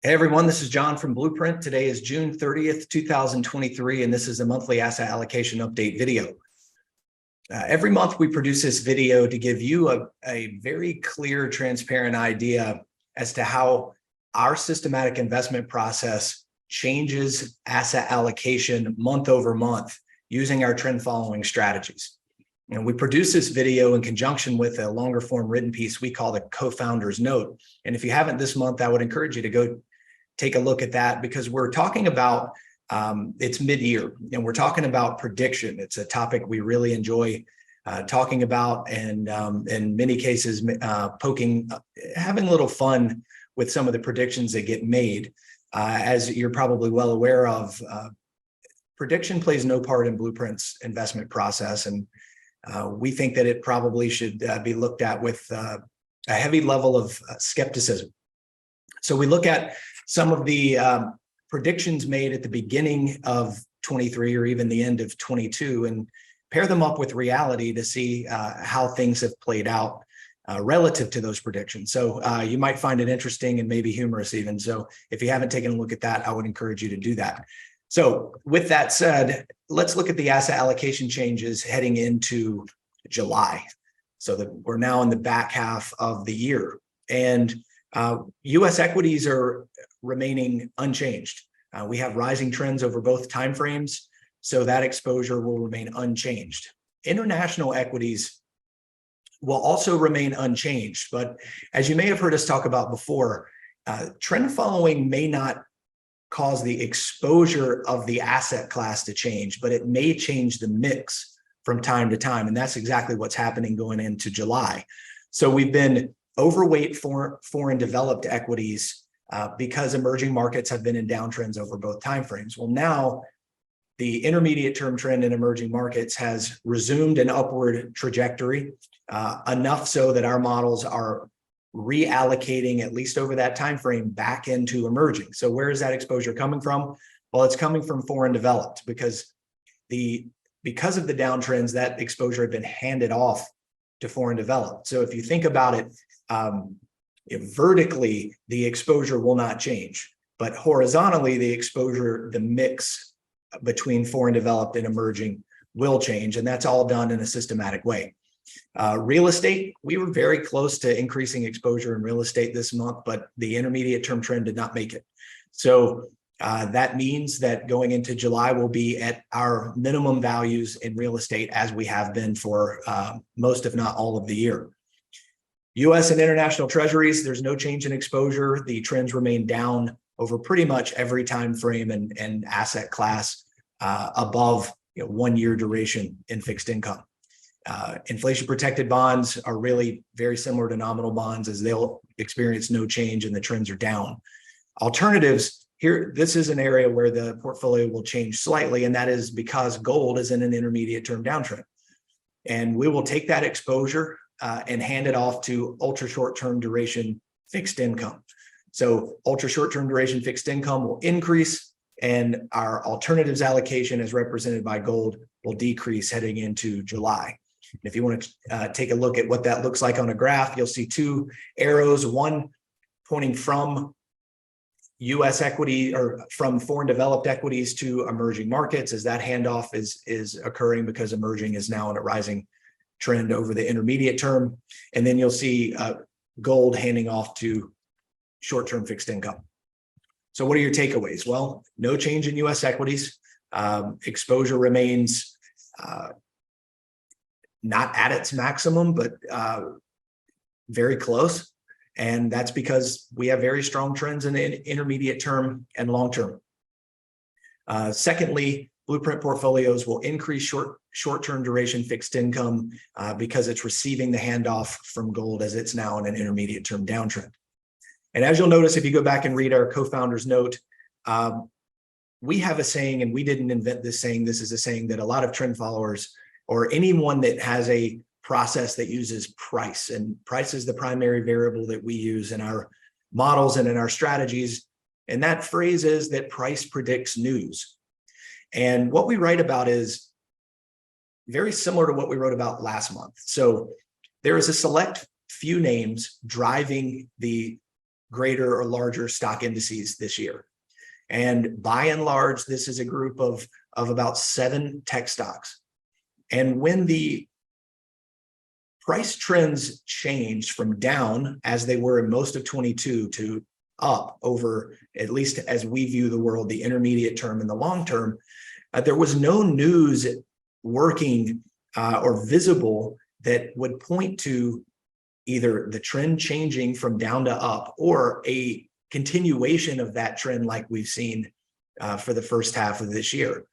Hey everyone, this is John from Blueprint. Today is June 30th, 2023, and this is a monthly asset allocation update video. Every month we produce this video to give you a very clear, transparent idea as to how our systematic investment process changes asset allocation month over month using our trend following strategies. And we produce this video in conjunction with a longer form written piece we call the co-founder's note. And if you haven't this month, I would encourage you to go take a look at that, because we're talking about, it's mid-year and we're talking about prediction. It's a topic we really enjoy talking about, and in many cases, having a little fun with some of the predictions that get made. As you're probably well aware of, prediction plays no part in Blueprint's investment process. And we think that it probably should be looked at with a heavy level of skepticism. So we look at some of the predictions made at the beginning of 23 or even the end of 22 and pair them up with reality to see how things have played out relative to those predictions. So you might find it interesting and maybe humorous even. So if you haven't taken a look at that, I would encourage you to do that. So with that said, let's look at the asset allocation changes heading into July. So that we're now in the back half of the year, and U.S. equities are remaining unchanged. We have rising trends over both timeframes, so that exposure will remain unchanged. International equities will also remain unchanged, but as you may have heard us talk about before, trend following may not cause the exposure of the asset class to change, but it may change the mix from time to time, and that's exactly what's happening going into July. So we've been overweight foreign developed equities because emerging markets have been in downtrends over both timeframes. Well, now the intermediate term trend in emerging markets has resumed an upward trajectory, enough so that our models are reallocating, at least over that time frame, back into emerging. So where is that exposure coming from? Well, it's coming from foreign developed, because of the downtrends, that exposure had been handed off to foreign developed. So if you think about it, vertically, the exposure will not change, but horizontally, the exposure, the mix between foreign developed and emerging will change, and that's all done in a systematic way. Real estate, we were very close to increasing exposure in real estate this month, but the intermediate term trend did not make it. So that means that going into July, we'll be at our minimum values in real estate, as we have been for most, if not all, of the year. U.S. and international treasuries, there's no change in exposure. The trends remain down over pretty much every time frame and asset class above 1 year duration in fixed income. Inflation protected bonds are really very similar to nominal bonds, as they'll experience no change and the trends are down. Alternatives, here, this is an area where the portfolio will change slightly, and that is because gold is in an intermediate term downtrend. And we will take that exposure and hand it off to ultra short term duration fixed income. So ultra short term duration fixed income will increase, and our alternatives allocation, as represented by gold, will decrease heading into July. If you want to take a look at what that looks like on a graph, you'll see two arrows, one pointing from U.S. equity or from foreign developed equities to emerging markets, as that handoff is occurring because emerging is now in a rising trend over the intermediate term. And then you'll see gold handing off to short-term fixed income. So what are your takeaways? Well, no change in U.S. equities. Exposure remains not at its maximum, but very close. And that's because we have very strong trends in the intermediate term and long term. Secondly, Blueprint portfolios will increase short-term duration fixed income because it's receiving the handoff from gold, as it's now in an intermediate term downtrend. And as you'll notice, if you go back and read our co-founder's note, we have a saying, and we didn't invent this saying. This is a saying that a lot of trend followers, or anyone that has a process that uses price, and price is the primary variable that we use in our models and in our strategies. And that phrase is that price predicts news. And what we write about is very similar to what we wrote about last month. So there is a select few names driving the greater or larger stock indices this year. And by and large, this is a group of about 7 tech stocks. And when the price trends changed from down, as they were in most of 22, to up over, at least as we view the world, the intermediate term and the long term, there was no news working or visible that would point to either the trend changing from down to up or a continuation of that trend like we've seen for the first half of this year.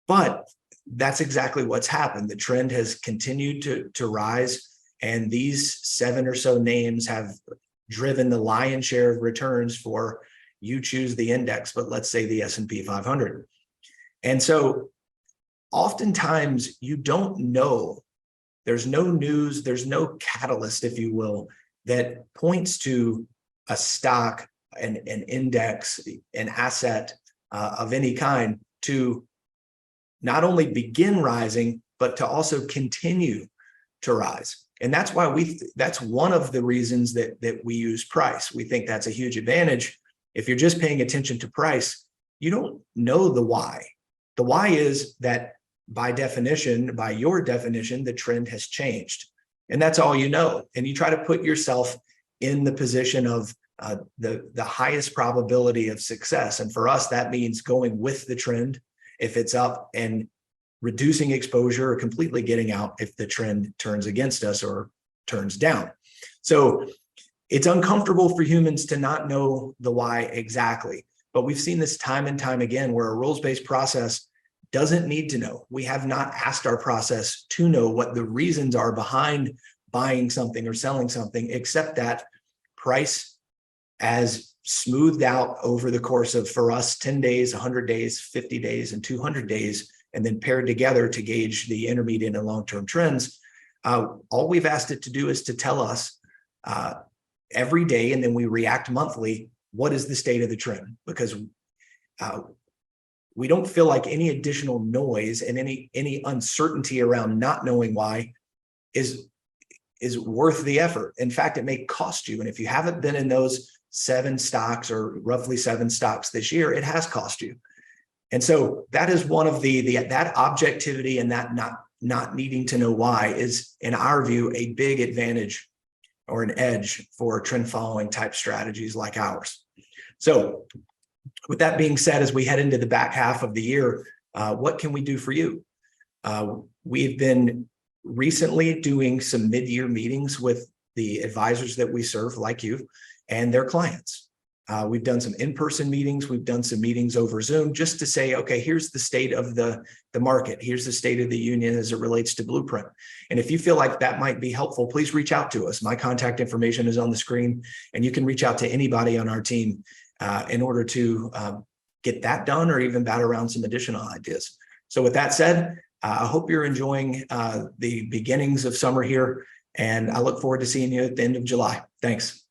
But that's exactly what's happened. The trend has continued to rise, and these 7 or so names have driven the lion's share of returns for, you choose the index, but let's say the S&P 500. And so oftentimes you don't know, there's no news, there's no catalyst, if you will, that points to a stock, an index, an asset of any kind to not only begin rising, but to also continue to rise. And that's why that's one of the reasons that we use price. We think that's a huge advantage. If you're just paying attention to price, you don't know the why. The why is that by definition, by your definition, the trend has changed. And that's all you know. And you try to put yourself in the position of the highest probability of success. And for us, that means going with the trend if it's up, and reducing exposure or completely getting out if the trend turns against us or turns down. So it's uncomfortable for humans to not know the why exactly, but we've seen this time and time again where a rules-based process doesn't need to know. We have not asked our process to know what the reasons are behind buying something or selling something, except that price as smoothed out over the course of, for us, 10 days, 100 days, 50 days, and 200 days, and then paired together to gauge the intermediate and long-term trends. All we've asked it to do is to tell us every day, and then we react monthly, what is the state of the trend? Because we don't feel like any additional noise and any uncertainty around not knowing why is worth the effort. In fact, it may cost you. And if you haven't been in those 7 stocks or roughly 7 stocks this year, it has cost you. And so that is one of that objectivity, and that not needing to know why is, in our view, a big advantage or an edge for trend following type strategies like ours. So with that being said, as we head into the back half of the year, what can we do for you? We've been recently doing some mid-year meetings with the advisors that we serve, like you, and their clients. We've done some in-person meetings. We've done some meetings over Zoom just to say, okay, here's the state of the market. Here's the state of the union as it relates to Blueprint. And if you feel like that might be helpful, please reach out to us. My contact information is on the screen, and you can reach out to anybody on our team in order to get that done, or even bat around some additional ideas. So with that said, I hope you're enjoying the beginnings of summer here, and I look forward to seeing you at the end of July. Thanks.